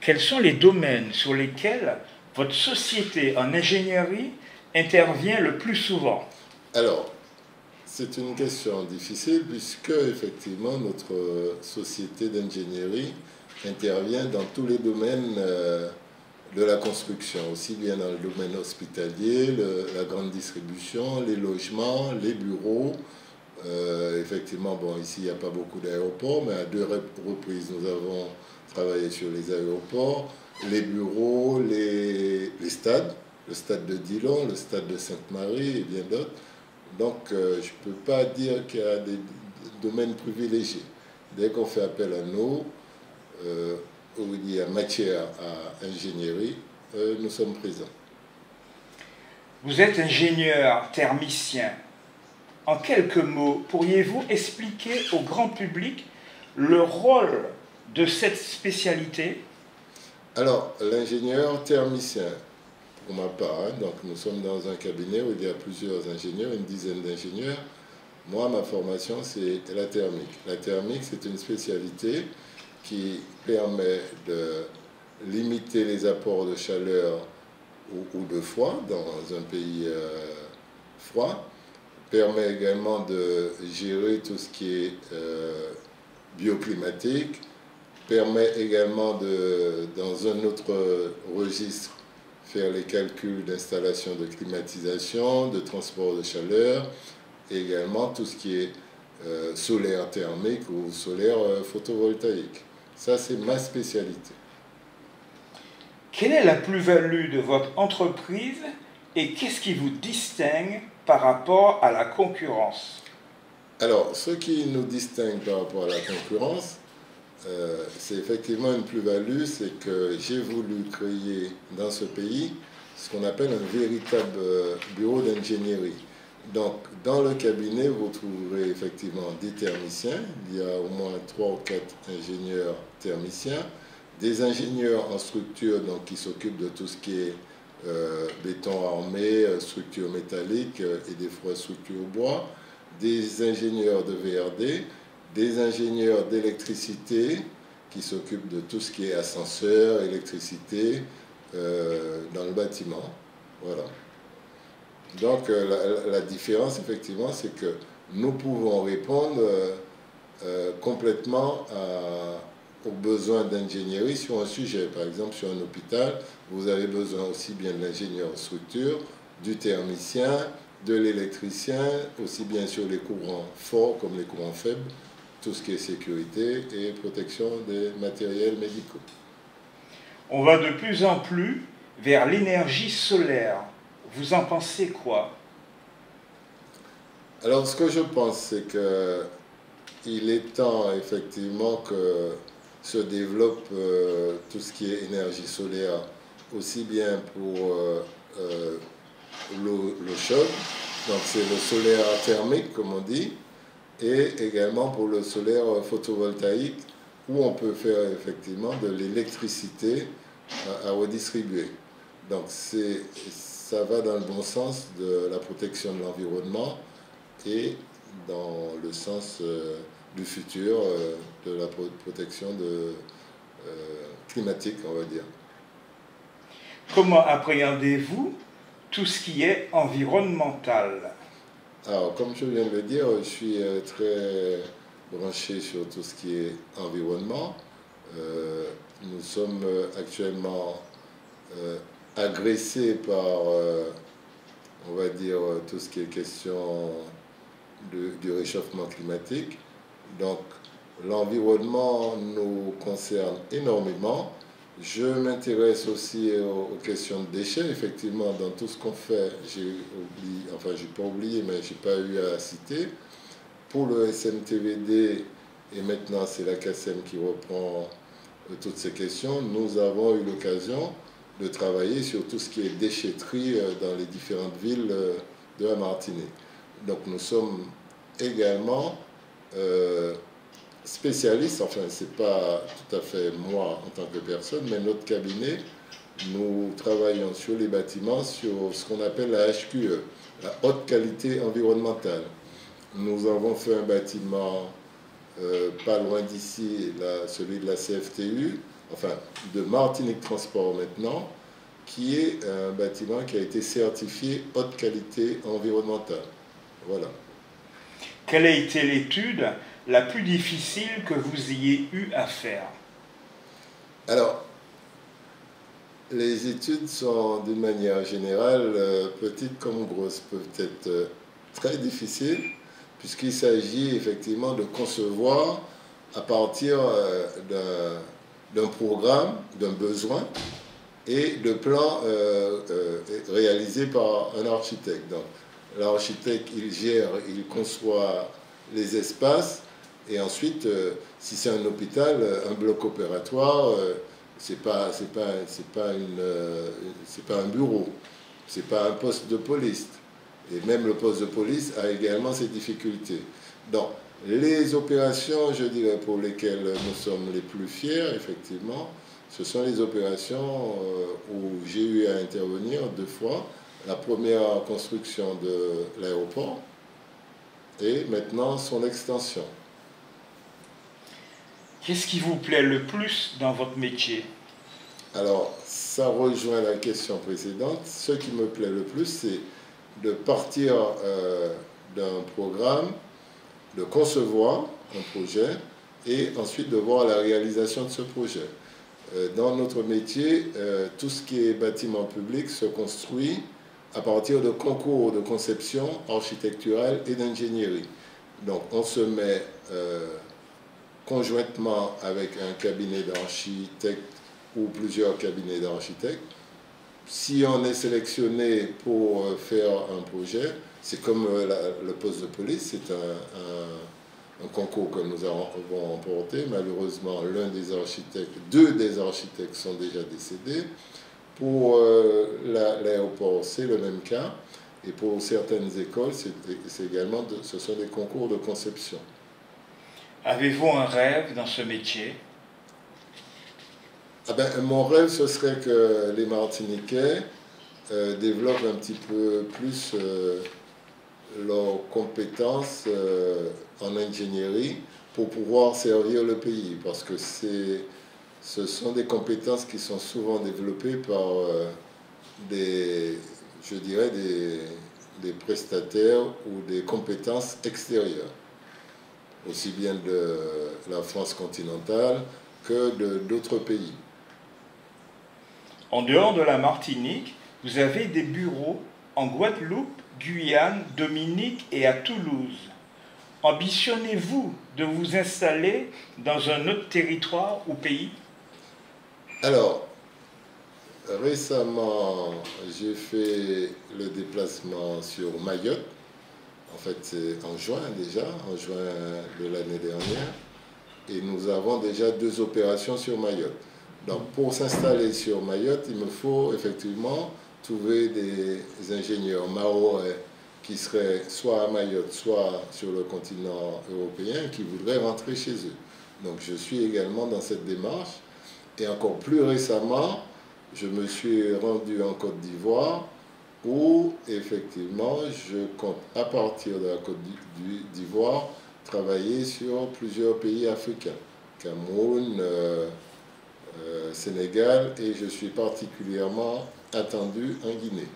Quels sont les domaines sur lesquels votre société en ingénierie intervient le plus souvent? Alors, c'est une question difficile puisque effectivement notre société d'ingénierie intervient dans tous les domaines de la construction, aussi bien dans le domaine hospitalier, la grande distribution, les logements, les bureaux. Effectivement, bon, ici il n'y a pas beaucoup d'aéroports, mais à deux reprises nous avons travaillé sur les aéroports, les bureaux, les stades, le stade de Dillon, le stade de Sainte-Marie et bien d'autres. Donc, je ne peux pas dire qu'il y a des domaines privilégiés. Dès qu'on fait appel à nous, où il y a matière à ingénierie, nous sommes présents. Vous êtes ingénieur thermicien. En quelques mots, pourriez-vous expliquer au grand public le rôle de cette spécialité? Alors, l'ingénieur thermicien, pour ma part, hein, donc nous sommes dans un cabinet où il y a plusieurs ingénieurs, une dizaine d'ingénieurs. Moi, ma formation, c'est la thermique. La thermique, c'est une spécialité qui permet de limiter les apports de chaleur ou de froid dans un pays froid, permet également de gérer tout ce qui est bioclimatique, permet également de, dans un autre registre, faire les calculs d'installation de climatisation, de transport de chaleur, et également tout ce qui est solaire thermique ou solaire photovoltaïque. Ça, c'est ma spécialité. Quelle est la plus-value de votre entreprise et qu'est-ce qui vous distingue par rapport à la concurrence? Alors, ce qui nous distingue par rapport à la concurrence, c'est effectivement une plus-value, c'est que j'ai voulu créer dans ce pays ce qu'on appelle un véritable bureau d'ingénierie. Donc, dans le cabinet, vous trouverez effectivement des thermiciens. Il y a au moins 3 ou 4 ingénieurs thermiciens, des ingénieurs en structure donc, qui s'occupent de tout ce qui est béton armé, structure métallique et des fois structure bois, des ingénieurs de VRD, des ingénieurs d'électricité qui s'occupent de tout ce qui est ascenseur, électricité dans le bâtiment. Voilà. Donc la différence, effectivement, c'est que nous pouvons répondre complètement aux besoins d'ingénierie sur un sujet. Par exemple, sur un hôpital, vous avez besoin aussi bien de l'ingénieur en structure, du thermicien, de l'électricien, aussi bien sur les courants forts comme les courants faibles, tout ce qui est sécurité et protection des matériels médicaux. On va de plus en plus vers l'énergie solaire. Vous en pensez quoi? Alors, ce que je pense, c'est qu'il est temps, effectivement, que se développe tout ce qui est énergie solaire, aussi bien pour l'eau chaude, donc c'est le solaire thermique, comme on dit, et également pour le solaire photovoltaïque, où on peut faire effectivement de l'électricité à redistribuer. Donc ça va dans le bon sens de la protection de l'environnement et dans le sens du futur de la protection climatique, on va dire. Comment appréhendez-vous tout ce qui est environnemental? Alors, comme je viens de le dire, je suis très branché sur tout ce qui est environnement. Nous sommes actuellement agressés par, on va dire, tout ce qui est question du réchauffement climatique. Donc, l'environnement nous concerne énormément. Je m'intéresse aussi aux questions de déchets. Effectivement, dans tout ce qu'on fait, j'ai pas oublié, mais je n'ai pas eu à citer. Pour le SMTVD, et maintenant c'est la CACEM qui reprend toutes ces questions, nous avons eu l'occasion de travailler sur tout ce qui est déchetterie dans les différentes villes de la Martinique. Donc nous sommes également spécialistes, enfin c'est pas tout à fait moi en tant que personne, mais notre cabinet, nous travaillons sur les bâtiments, sur ce qu'on appelle la HQE, la haute qualité environnementale. Nous avons fait un bâtiment pas loin d'ici, celui de la CFTU, enfin de Martinique Transport maintenant, qui est un bâtiment qui a été certifié haute qualité environnementale. Voilà. Quelle a été l'étude la plus difficile que vous ayez eu à faire? Alors, les études sont d'une manière générale, petites comme grosses, peuvent être très difficiles, puisqu'il s'agit effectivement de concevoir à partir d'un programme, d'un besoin, et de plans réalisés par un architecte. Donc, l'architecte, il gère, il conçoit les espaces, et ensuite, si c'est un hôpital, un bloc opératoire, c'est pas un bureau, c'est pas un poste de police. Et même le poste de police a également ses difficultés. Donc, les opérations, je dirais, pour lesquelles nous sommes les plus fiers, effectivement, ce sont les opérations où j'ai eu à intervenir 2 fois. La première construction de l'aéroport et maintenant son extension. Qu'est-ce qui vous plaît le plus dans votre métier? Alors, ça rejoint la question précédente. Ce qui me plaît le plus, c'est de partir d'un programme, de concevoir un projet et ensuite de voir la réalisation de ce projet. Dans notre métier, tout ce qui est bâtiment public se construit à partir de concours de conception architecturale et d'ingénierie. Donc, on se met conjointement avec un cabinet d'architectes ou plusieurs cabinets d'architectes. Si on est sélectionné pour faire un projet, c'est comme le poste de police, c'est un concours que nous avons remporté. Malheureusement, deux des architectes sont déjà décédés. Pour l'aéroport, c'est le même cas. Et pour certaines écoles, ce sont des concours de conception. Avez-vous un rêve dans ce métier? Ah ben, mon rêve, ce serait que les Martiniquais développent un petit peu plus leurs compétences en ingénierie pour pouvoir servir le pays. Parce que ce sont des compétences qui sont souvent développées par je dirais, des prestataires ou des compétences extérieures, aussi bien de la France continentale que d'autres pays. En dehors de la Martinique, vous avez des bureaux en Guadeloupe, Guyane, Dominique et à Toulouse. Ambitionnez-vous de vous installer dans un autre territoire ou pays? Alors, récemment, j'ai fait le déplacement sur Mayotte. En fait, c'est en juin déjà, en juin de l'année dernière. Et nous avons déjà 2 opérations sur Mayotte. Donc, pour s'installer sur Mayotte, il me faut effectivement trouver des ingénieurs mahorais qui seraient soit à Mayotte, soit sur le continent européen, qui voudraient rentrer chez eux. Donc, je suis également dans cette démarche. Et encore plus récemment, je me suis rendu en Côte d'Ivoire où, effectivement, je compte, à partir de la Côte d'Ivoire, travailler sur plusieurs pays africains, Cameroun, Sénégal, et je suis particulièrement attendu en Guinée.